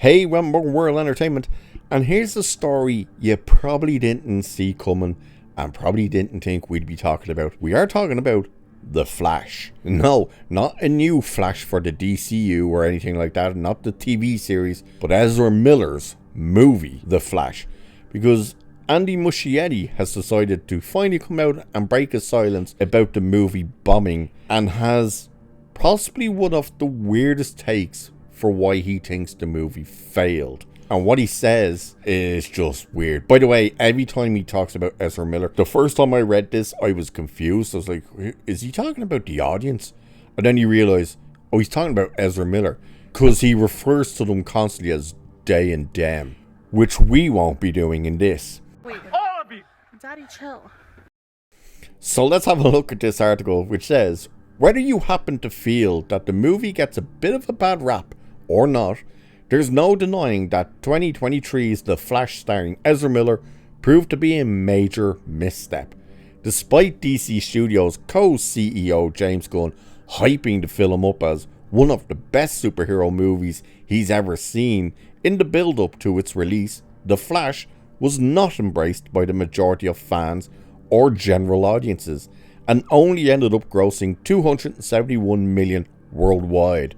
Hey, welcome World Entertainment, and here's a story you probably didn't see coming and probably didn't think we'd be talking about. We are talking about The Flash. No, not a new Flash for the DCU or anything like that, not the TV series, but Ezra Miller's movie, The Flash. Because Andy Muschietti has decided to finally come out and break his silence about the movie bombing, and has possibly one of the weirdest takes for why he thinks the movie failed. And what he says is just weird. By the way, every time he talks about Ezra Miller, the first time I read this, I was confused. I was like, is he talking about the audience? And then you realize, oh, he's talking about Ezra Miller, because he refers to them constantly as they and them, which we won't be doing in this. Wait, all of you! Daddy, chill. So let's have a look at this article, which says, whether you happen to feel that the movie gets a bit of a bad rap or not, there's no denying that 2023's The Flash starring Ezra Miller proved to be a major misstep. Despite DC Studios co-CEO James Gunn hyping the film up as one of the best superhero movies he's ever seen in the build-up to its release, The Flash was not embraced by the majority of fans or general audiences, and only ended up grossing $271 million worldwide,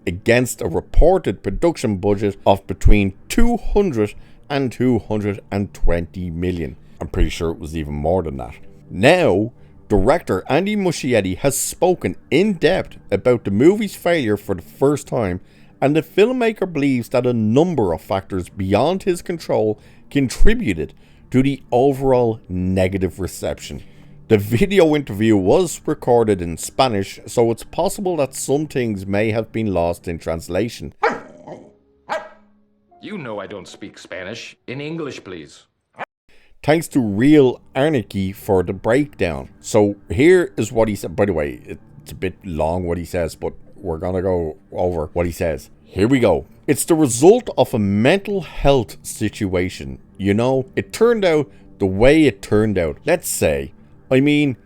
against a reported production budget of between 200 and 220 million. I'm pretty sure it was even more than that. Now, director Andy Muschietti has spoken in depth about the movie's failure for the first time, and the filmmaker believes that a number of factors beyond his control contributed to the overall negative reception. The video interview was recorded in Spanish, so it's possible that some things may have been lost in translation. You know I don't speak Spanish. In English, please. Thanks to Real Anarchy for the breakdown. So here is what he said. By the way, it's a bit long what he says, but we're gonna go over what he says. Here we go. It's the result of a mental health situation. You know, it turned out the way it turned out. Let's say,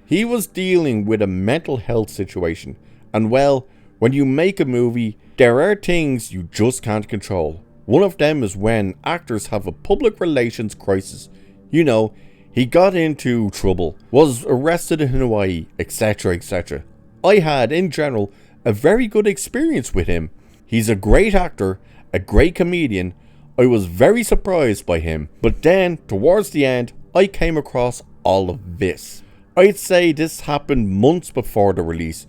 he was dealing with a mental health situation. And well, when you make a movie, there are things you just can't control. One of them is when actors have a public relations crisis. You know, he got into trouble, was arrested in Hawaii, etc, etc. I had, in general, a very good experience with him. He's a great actor, a great comedian. I was very surprised by him. But then, towards the end, I came across all of this. I'd say this happened months before the release,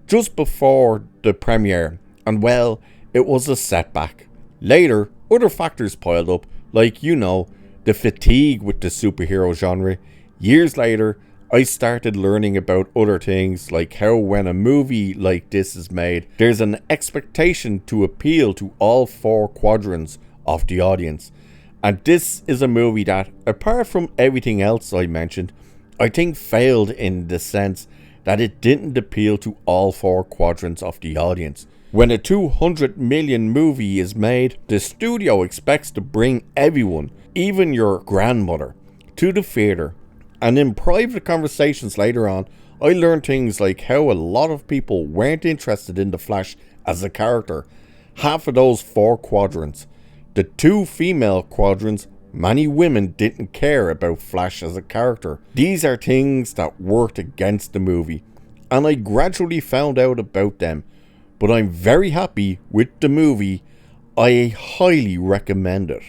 just before the premiere, and well, it was a setback. Later, other factors piled up, like, you know, the fatigue with the superhero genre. Years later, I started learning about other things, like how when a movie like this is made, there's an expectation to appeal to all four quadrants of the audience. And this is a movie that, apart from everything else I mentioned, I think failed in the sense that it didn't appeal to all four quadrants of the audience. When a 200 million movie is made, the studio expects to bring everyone, even your grandmother, to the theatre. And in private conversations later on, I learned things like how a lot of people weren't interested in the Flash as a character. Half of those four quadrants, the two female quadrants, many women didn't care about Flash as a character. These are things that worked against the movie, and I gradually found out about them. But I'm very happy with the movie. I highly recommend it.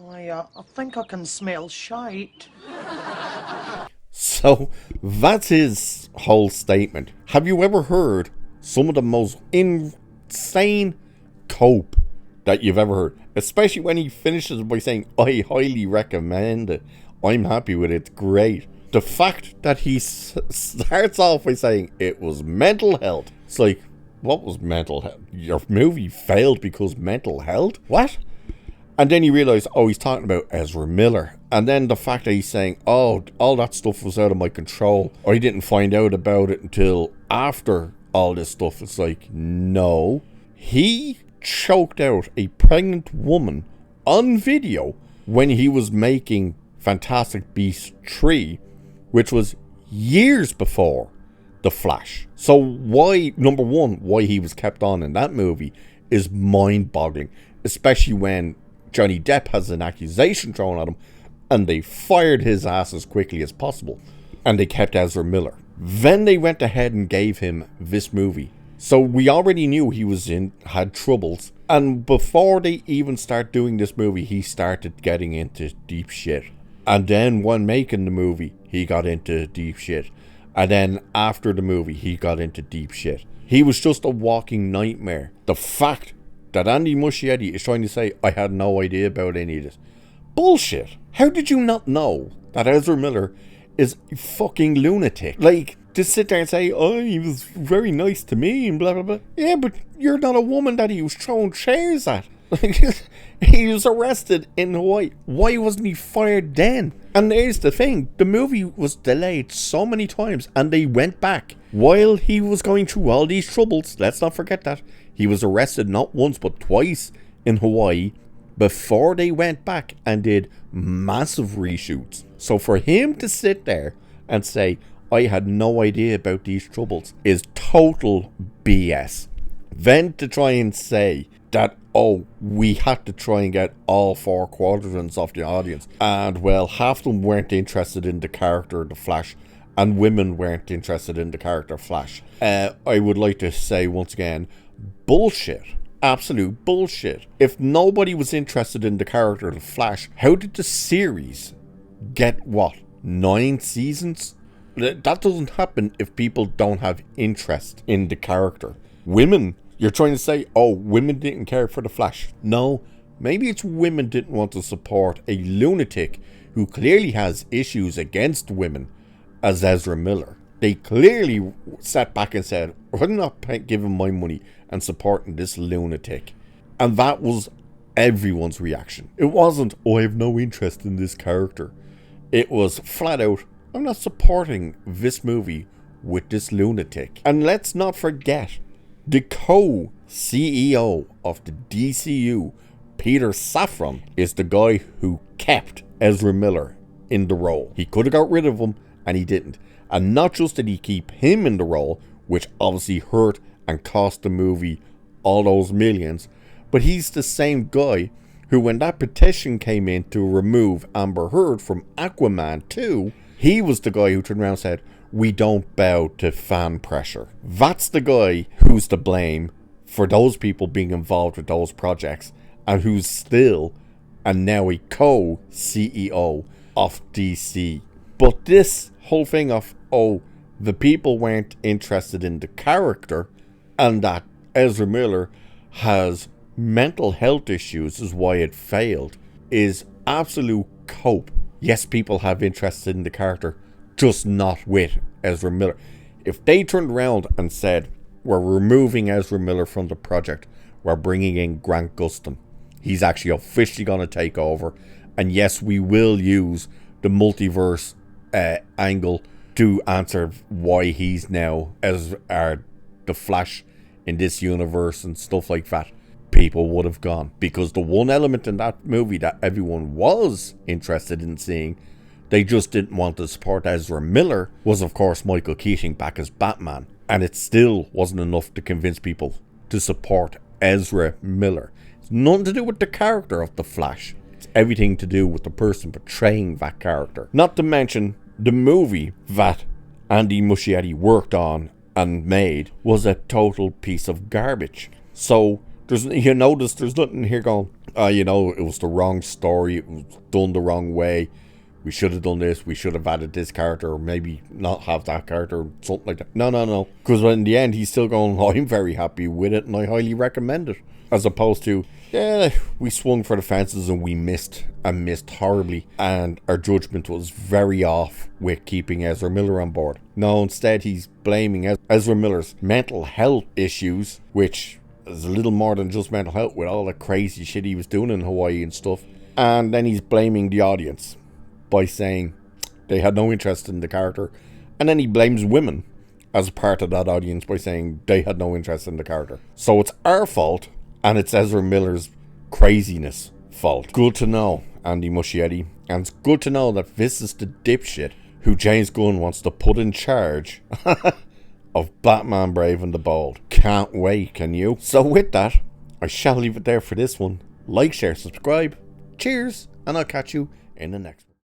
I think I can smell shite. So, that's his whole statement. Have you ever heard some of the most insane cope that you've ever heard? Especially when he finishes by saying, I highly recommend it. I'm happy with it. It's great. The fact that he starts off by saying it was mental health. It's like, what was mental health? Your movie failed because mental health? What? And then you realise, oh, he's talking about Ezra Miller. And then the fact that he's saying, oh, all that stuff was out of my control. I didn't find out about it until after all this stuff. It's like, no. He choked out a pregnant woman on video when he was making Fantastic Beasts 3, which was years before The Flash. So why, number one, why he was kept on in that movie is mind-boggling, especially when Johnny Depp has an accusation thrown at him and they fired his ass as quickly as possible, and they kept Ezra Miller. Then they went ahead and gave him this movie. So we already knew he had troubles, and before they even start doing this movie, he started getting into deep shit. And then when making the movie, he got into deep shit. And then after the movie, he got into deep shit. He was just a walking nightmare. The fact that Andy Muschietti is trying to say, I had no idea about any of this. Bullshit. How did you not know that Ezra Miller is a fucking lunatic? Like, just sit there and say, oh, he was very nice to me and blah, blah, blah. Yeah, but you're not a woman that he was throwing chairs at. He was arrested in Hawaii. Why wasn't he fired then? And there's the thing, the movie was delayed so many times and they went back. While he was going through all these troubles, let's not forget that, he was arrested not once but twice in Hawaii before they went back and did massive reshoots. So for him to sit there and say, I had no idea about these troubles, is total BS. Then to try and say that, oh, we had to try and get all 4 quadrants of the audience, and well, half of them weren't interested in the character The Flash, and women weren't interested in the character Flash. I would like to say once again, bullshit. Absolute bullshit. If nobody was interested in the character The Flash, how did the series get, 9 seasons? That doesn't happen if people don't have interest in the character. Women, you're trying to say, oh, women didn't care for the Flash. No, maybe it's women didn't want to support a lunatic who clearly has issues against women as Ezra Miller. They clearly sat back and said, I'm not giving my money and supporting this lunatic. And that was everyone's reaction. It wasn't, oh, I have no interest in this character. It was flat out, I'm not supporting this movie with this lunatic. And let's not forget, the co-CEO of the DCU, Peter Safran, is the guy who kept Ezra Miller in the role. He could have got rid of him, and he didn't. And not just did he keep him in the role, which obviously hurt and cost the movie all those millions, but he's the same guy who, when that petition came in to remove Amber Heard from Aquaman 2, he was the guy who turned around and said, we don't bow to fan pressure. That's the guy who's to blame for those people being involved with those projects, and who's still and now a co-CEO of DC. But this whole thing of, oh, the people weren't interested in the character and that Ezra Miller has mental health issues is why it failed, is absolute cope. Yes, people have interest in the character, just not with Ezra Miller. If they turned around and said, we're removing Ezra Miller from the project, we're bringing in Grant Gustin, he's actually officially going to take over, and yes, we will use the multiverse angle to answer why he's now the Flash in this universe and stuff like that, people would have gone. Because the one element in that movie that everyone was interested in seeing, they just didn't want to support Ezra Miller, was of course Michael Keaton back as Batman. And it still wasn't enough to convince people to support Ezra Miller. It's nothing to do with the character of the Flash. It's everything to do with the person portraying that character. Not to mention, the movie that Andy Muschietti worked on and made was a total piece of garbage. So you notice there's nothing here going, it was the wrong story, it was done the wrong way, we should have done this, we should have added this character, or maybe not have that character, something like that. No. Because in the end, he's still going, I'm very happy with it and I highly recommend it. As opposed to, yeah, we swung for the fences and we missed horribly, and our judgment was very off with keeping Ezra Miller on board. No, instead he's blaming Ezra Miller's mental health issues, which is a little more than just mental health with all the crazy shit he was doing in Hawaii and stuff. And then he's blaming the audience by saying they had no interest in the character. And then he blames women as part of that audience by saying they had no interest in the character. So it's our fault, and it's Ezra Miller's craziness fault. Good to know, Andy Muschietti. And it's good to know that this is the dipshit who James Gunn wants to put in charge of Batman Brave and the Bold. Can't wait, can you? So with that, I shall leave it there for this one. Like, share, subscribe. Cheers, and I'll catch you in the next one.